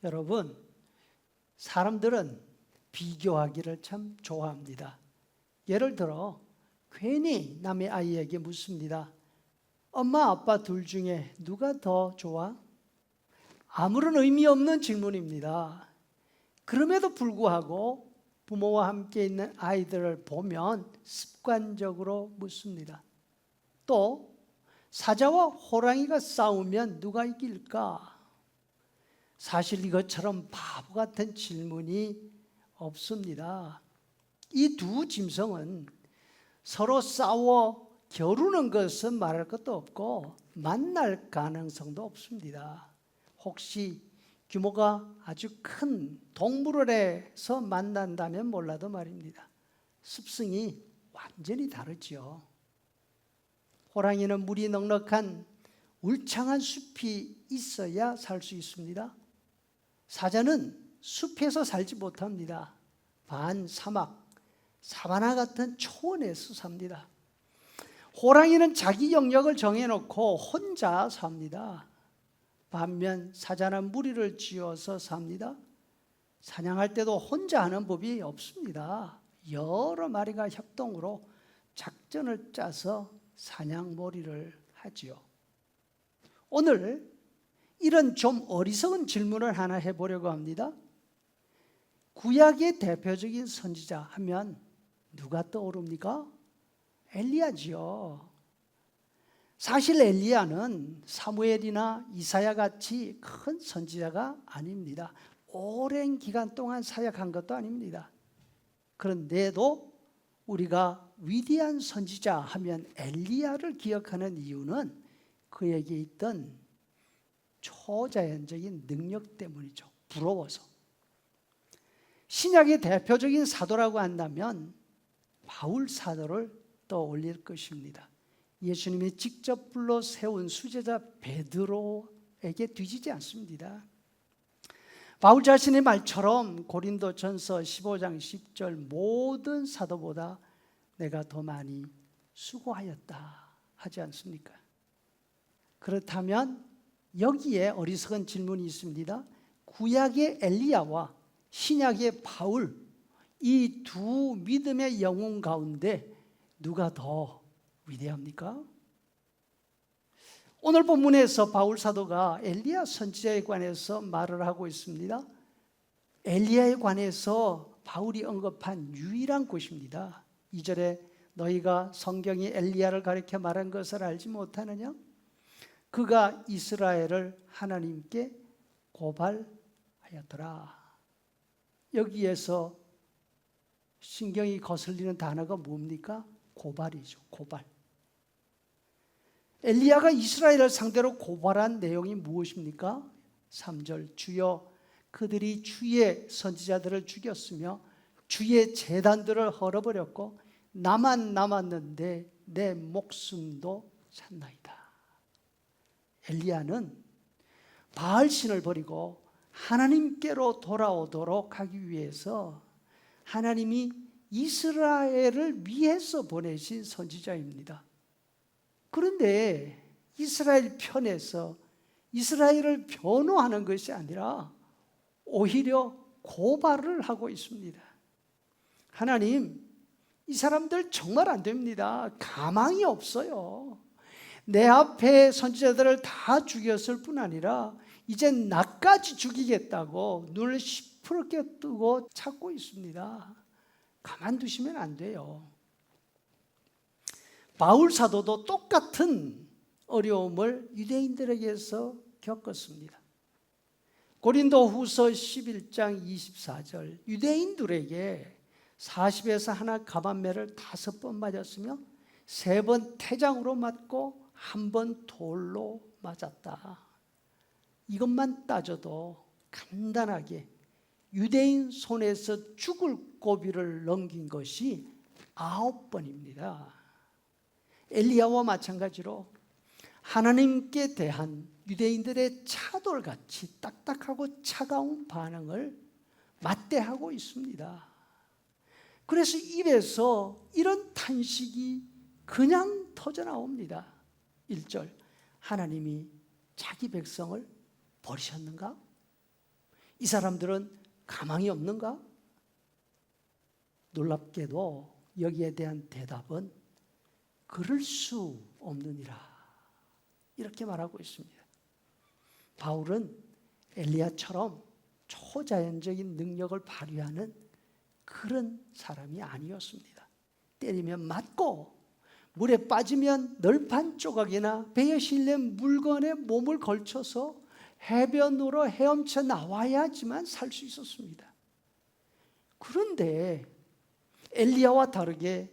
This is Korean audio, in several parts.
여러분, 사람들은 비교하기를 참 좋아합니다. 예를 들어 괜히 남의 아이에게 묻습니다. 엄마, 아빠 둘 중에 누가 더 좋아? 아무런 의미 없는 질문입니다. 그럼에도 불구하고 부모와 함께 있는 아이들을 보면 습관적으로 묻습니다. 또 사자와 호랑이가 싸우면 누가 이길까? 사실 이것처럼 바보 같은 질문이 없습니다. 이 두 짐승은 서로 싸워 겨루는 것은 말할 것도 없고 만날 가능성도 없습니다. 혹시 규모가 아주 큰 동물원에서 만난다면 몰라도 말입니다. 습성이 완전히 다르죠. 호랑이는 물이 넉넉한 울창한 숲이 있어야 살 수 있습니다. 사자는 숲에서 살지 못합니다. 반사막, 사바나 같은 초원에서 삽니다. 호랑이는 자기 영역을 정해놓고 혼자 삽니다. 반면 사자는 무리를 지어서 삽니다. 사냥할 때도 혼자 하는 법이 없습니다. 여러 마리가 협동으로 작전을 짜서 사냥몰이를 하지요. 오늘 이런 좀 어리석은 질문을 하나 해보려고 합니다. 구약의 대표적인 선지자 하면 누가 떠오릅니까? 엘리야지요. 사실 엘리야는 사무엘이나 이사야 같이 큰 선지자가 아닙니다. 오랜 기간 동안 사역한 것도 아닙니다. 그런데도 우리가 위대한 선지자 하면 엘리야를 기억하는 이유는 그에게 있던 초자연적인 능력 때문이죠. 부러워서. 신약의 대표적인 사도라고 한다면 바울 사도를 떠올릴 것입니다. 예수님이 직접 불러 세운 수제자 베드로에게 뒤지지 않습니다. 바울 자신의 말처럼 고린도전서 15장 10절 모든 사도보다 내가 더 많이 수고하였다 하지 않습니까? 그렇다면 여기에 어리석은 질문이 있습니다. 구약의 엘리야와 신약의 바울, 이 두 믿음의 영혼 가운데 누가 더 위대합니까? 오늘 본문에서 바울 사도가 엘리야 선지자에 관해서 말을 하고 있습니다. 엘리야에 관해서 바울이 언급한 유일한 곳입니다. 2절에 너희가 성경이 엘리야를 가리켜 말한 것을 알지 못하느냐? 그가 이스라엘을 하나님께 고발하였더라. 여기에서 신경이 거슬리는 단어가 뭡니까? 고발이죠. 고발. 엘리야가 이스라엘을 상대로 고발한 내용이 무엇입니까? 3절 주여 그들이 주의 선지자들을 죽였으며 주의 제단들을 헐어버렸고 나만 남았는데 내 목숨도 찼나이다. 엘리야는 바알신을 버리고 하나님께로 돌아오도록 하기 위해서 하나님이 이스라엘을 위해서 보내신 선지자입니다. 그런데 이스라엘 편에서 이스라엘을 변호하는 것이 아니라 오히려 고발을 하고 있습니다. 하나님, 이 사람들 정말 안 됩니다. 가망이 없어요. 내 앞에 선지자들을 다 죽였을 뿐 아니라 이제 나까지 죽이겠다고 눈을 시퍼렇게 뜨고 찾고 있습니다. 가만두시면 안 돼요. 바울 사도도 똑같은 어려움을 유대인들에게서 겪었습니다. 고린도 후서 11장 24절 유대인들에게 40에서 하나 가만매를 5번 맞았으며 3번 태장으로 맞고 1번 돌로 맞았다. 이것만 따져도 간단하게 유대인 손에서 죽을 고비를 넘긴 것이 9번입니다. 엘리야와 마찬가지로 하나님께 대한 유대인들의 차돌같이 딱딱하고 차가운 반응을 맞대하고 있습니다. 그래서 입에서 이런 탄식이 그냥 터져나옵니다. 1절 하나님이 자기 백성을 버리셨는가? 이 사람들은 가망이 없는가? 놀랍게도 여기에 대한 대답은 그럴 수 없느니라 이렇게 말하고 있습니다. 바울은 엘리야처럼 초자연적인 능력을 발휘하는 그런 사람이 아니었습니다. 때리면 맞고 물에 빠지면 널판 조각이나 배에 실린 물건에 몸을 걸쳐서 해변으로 헤엄쳐 나와야지만 살 수 있었습니다. 그런데 엘리야와 다르게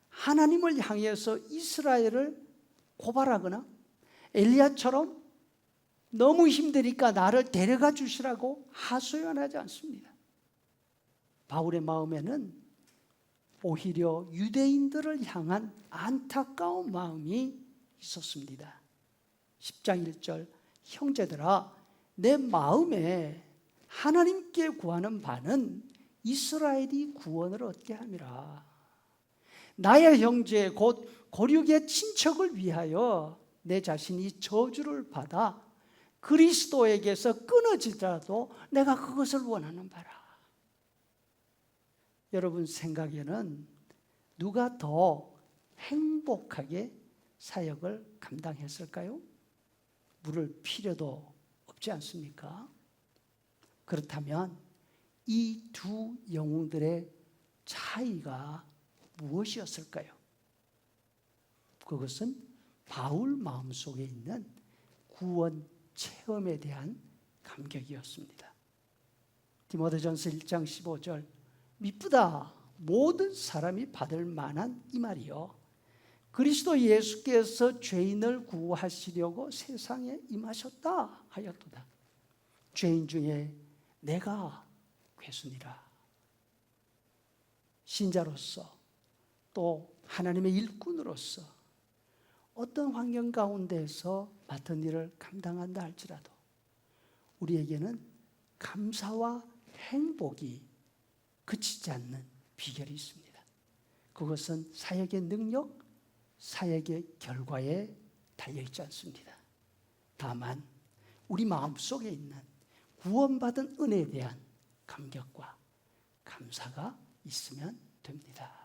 하나님을 향해서 이스라엘을 고발하거나 엘리야처럼 너무 힘드니까 나를 데려가 주시라고 하소연하지 않습니다. 바울의 마음에는 오히려 유대인들을 향한 안타까운 마음이 있었습니다. 10장 1절 형제들아 내 마음에 하나님께 구하는 바는 이스라엘이 구원을 얻게 함이라. 나의 형제 곧 고륙의 친척을 위하여 내 자신이 저주를 받아 그리스도에게서 끊어지더라도 내가 그것을 원하는 바라. 여러분 생각에는 누가 더 행복하게 사역을 감당했을까요? 물을 필요도 없지 않습니까? 그렇다면 이 두 영웅들의 차이가 무엇이었을까요? 그것은 바울 마음속에 있는 구원 체험에 대한 감격이었습니다. 디모데전서 1장 15절 미쁘다 모든 사람이 받을 만한 이 말이요 그리스도 예수께서 죄인을 구하시려고 세상에 임하셨다 하였도다. 죄인 중에 내가 괴순이라. 신자로서 또 하나님의 일꾼으로서 어떤 환경 가운데에서 맡은 일을 감당한다 할지라도 우리에게는 감사와 행복이 그치지 않는 비결이 있습니다. 그것은 사역의 능력, 사역의 결과에 달려있지 않습니다. 다만 우리 마음속에 있는 구원받은 은혜에 대한 감격과 감사가 있으면 됩니다.